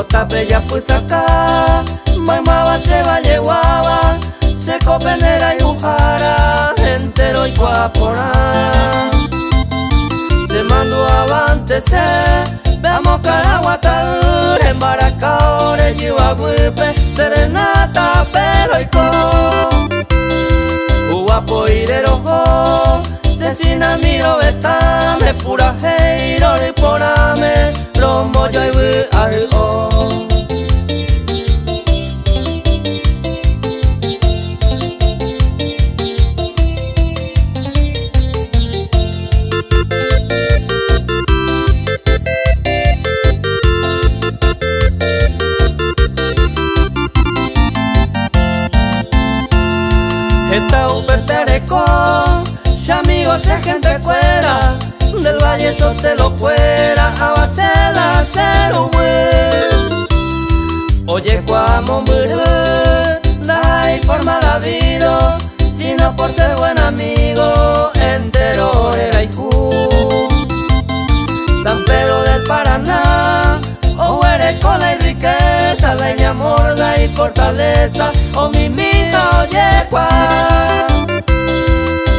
Cotape ya pues acá, mamaba se valleguaba, se copenera y ujara, entero y cuapora. Se mandó avante se, veamos caraguata, en Baracaore, Yihuahuipe, serenata, pero y con. Guapo irero ho, sesina miro betame, pura heiro y porame, romo yo y o. Esta upertereco, ya amigos de gente cuera, del valle te lo fuera, a Barcela cero oye cuamo muru, dai por mal habido, sino por ser buen amigo, entero era Ijú. San Pedro del Paraná, o eres cola y riqueza, leña morda y fortaleza, o mimita oye cuá.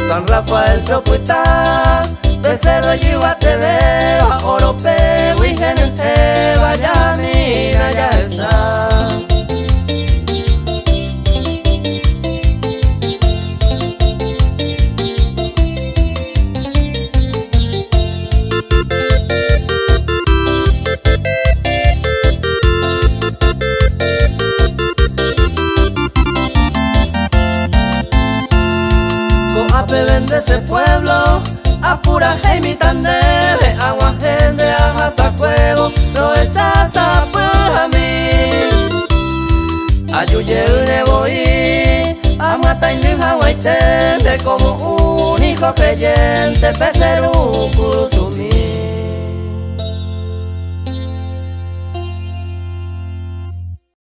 San Rafael Propuita, Becerro y Guatevea, Orope, Huijenente, Vallamina, ya está. Coape vende ese pueblo, a pura heimi tandele, agua gente, a sacuego, no es asa para mí. Ayuye une voy, a matar y hawaitende, como un hijo creyente, Peceru Kurusumi.